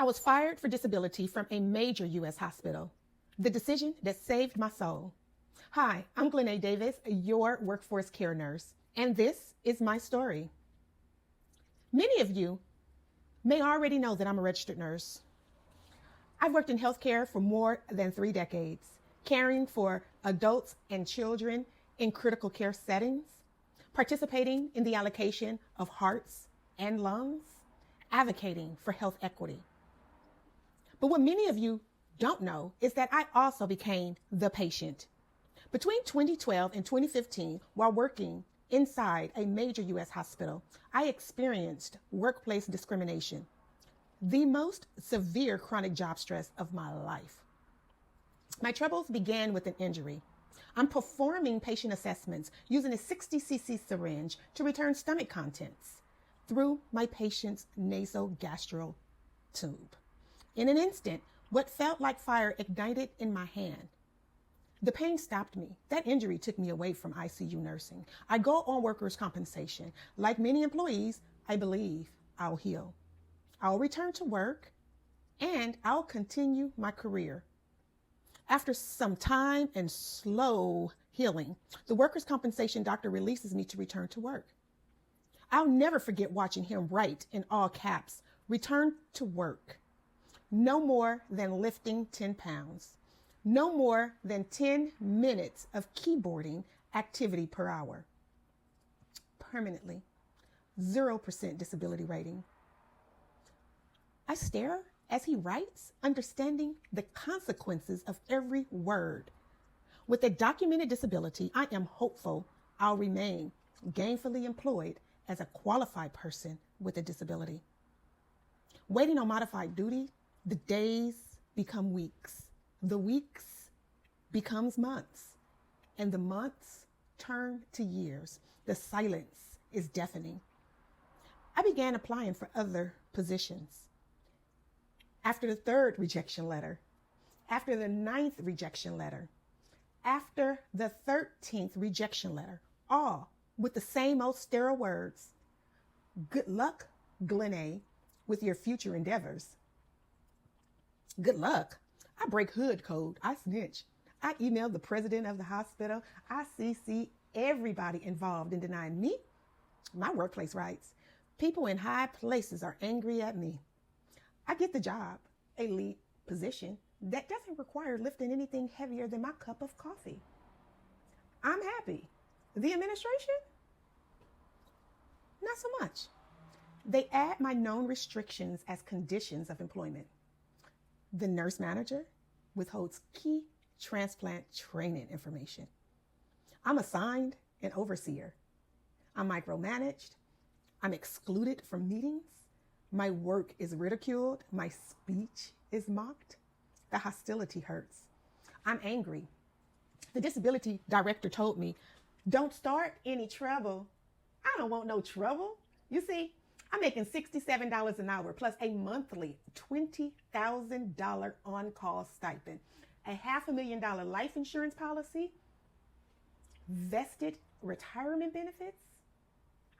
I was fired for disability from a major U.S. hospital. The decision that saved my soul. Hi, I'm Glennae Davis, your workforce care nurse, and this is my story. Many of you may already know that I'm a registered nurse. I've worked in healthcare for more than 3 decades, caring for adults and children in critical care settings, participating in the allocation of hearts and lungs, advocating for health equity. But what many of you don't know is that I also became the patient. Between 2012 and 2015, while working inside a major U.S. hospital, I experienced workplace discrimination, the most severe chronic job stress of my life. My troubles began with an injury. I'm performing patient assessments using a 60cc syringe to return stomach contents through my patient's nasogastral tube. In an instant, what felt like fire ignited in my hand. The pain stopped me. That injury took me away from ICU nursing. I go on workers' compensation. Like many employees, I believe I'll heal. I'll return to work and I'll continue my career. After some time and slow healing, the workers' compensation doctor releases me to return to work. I'll never forget watching him write in all caps, "Return to work. No more than lifting 10 pounds. No more than 10 minutes of keyboarding activity per hour. Permanently. 0% disability rating." I stare as he writes, understanding the consequences of every word. With a documented disability, I am hopeful I'll remain gainfully employed as a qualified person with a disability. Waiting on modified duty, the days become weeks. The weeks becomes months, and the months turn to years. The silence is deafening. I began applying for other positions. After the 3rd rejection letter, after the 9th rejection letter, after the 13th rejection letter, all with the same old sterile words. "Good luck, Glennae, with your future endeavors." Good luck. I break hood code. I snitch. I email the president of the hospital. I CC everybody involved in denying me my workplace rights. People in high places are angry at me. I get the job, a lead position that doesn't require lifting anything heavier than my cup of coffee. I'm happy. The administration? Not so much. They add my known restrictions as conditions of employment. The nurse manager withholds key transplant training information. I'm assigned an overseer. I'm micromanaged. I'm excluded from meetings. My work is ridiculed. My speech is mocked. The hostility hurts. I'm angry. The disability director told me, "Don't start any trouble." I don't want no trouble. You see, I'm making $67 an hour plus a monthly $20,000 on-call stipend, a $500,000 life insurance policy, vested retirement benefits.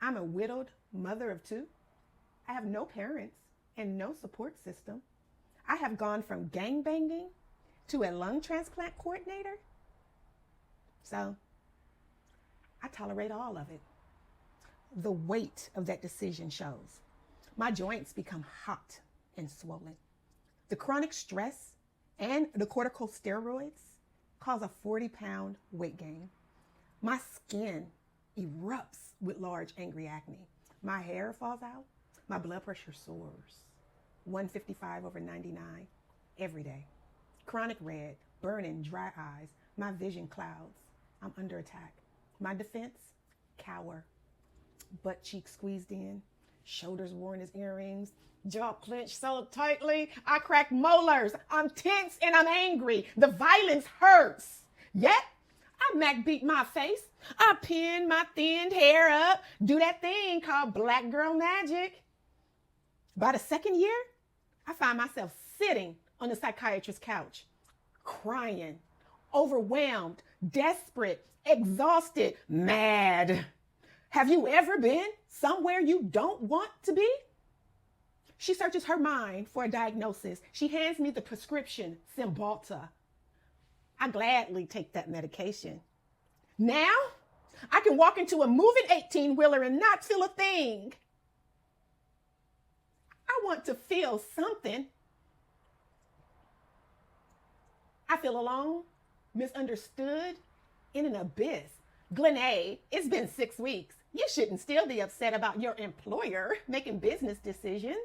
I'm a widowed mother of 2. I have no parents and no support system. I have gone from gangbanging to a lung transplant coordinator. So I tolerate all of it. The weight of that decision shows. My joints become hot and swollen. The chronic stress and the corticosteroids cause a 40-pound weight gain. My skin erupts with large angry acne. My hair falls out. My blood pressure soars. 155/99 every day. Chronic red, burning, dry eyes. My vision clouds. I'm under attack. My defense, cower. Butt cheeks squeezed in. Shoulders worn as earrings. Jaw clenched so tightly, I crack molars. I'm tense and I'm angry. The violence hurts. Yet, I Mac beat my face. I pin my thinned hair up. Do that thing called black girl magic. By the 2nd year, I find myself sitting on the psychiatrist's couch, crying, overwhelmed, desperate, exhausted, mad. Have you ever been somewhere you don't want to be? She searches her mind for a diagnosis. She hands me the prescription, Cymbalta. I gladly take that medication. Now, I can walk into a moving 18-wheeler and not feel a thing. I want to feel something. I feel alone, misunderstood, in an abyss. Glenay, it's been 6 weeks. You shouldn't still be upset about your employer making business decisions.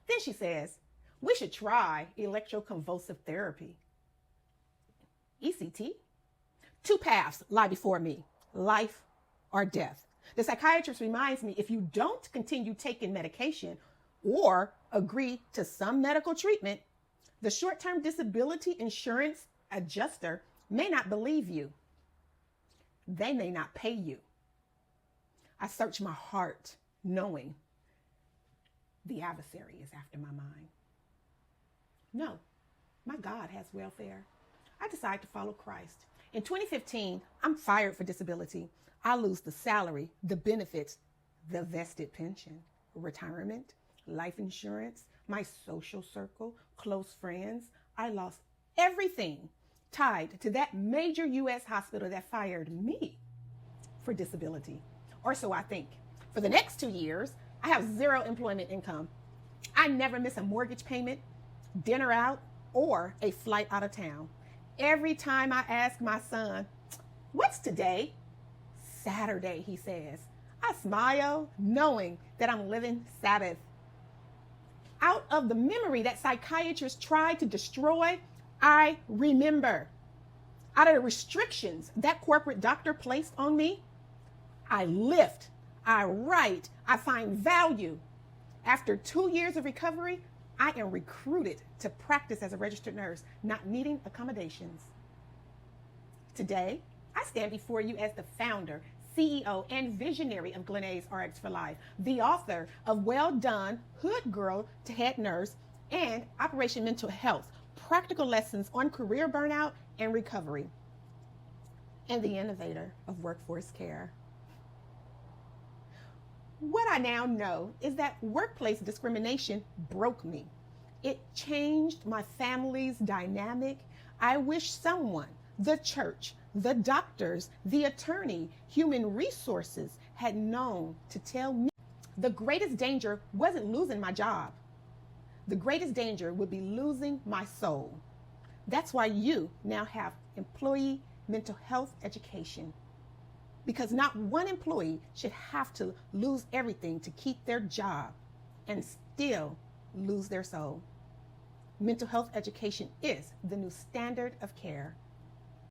Then she says, we should try electroconvulsive therapy. ECT? 2 paths lie before me, life or death. The psychiatrist reminds me if you don't continue taking medication or agree to some medical treatment, the short-term disability insurance adjuster may not believe you. They may not pay you. I search my heart knowing the adversary is after my mind. No, my God has welfare. I decide to follow Christ. In 2015, I'm fired for disability. I lose the salary, the benefits, the vested pension, retirement, life insurance, my social circle, close friends. I lost everything tied to that major U.S. hospital that fired me for disability. Or so I think. For the next 2 years, I have 0 employment income. I never miss a mortgage payment, dinner out, or a flight out of town. Every time I ask my son, what's today? Saturday, he says. I smile, knowing that I'm living Sabbath. Out of the memory that psychiatrists tried to destroy, I remember. Out of the restrictions that corporate doctor placed on me, I lift, I write, I find value. After 2 years of recovery, I am recruited to practice as a registered nurse, not needing accommodations. Today, I stand before you as the founder, CEO, and visionary of Glenay's RX for Life, the author of Well Done, Hood Girl to Head Nurse, and Operation Mental Health, practical lessons on career burnout and recovery, and the innovator of workforce care. What I now know is that workplace discrimination broke me. It changed my family's dynamic. I wish someone, the church, the doctors, the attorney, human resources had known to tell me the greatest danger wasn't losing my job. The greatest danger would be losing my soul. That's why you now have employee mental health education. Because not one employee should have to lose everything to keep their job and still lose their soul. Mental health education is the new standard of care.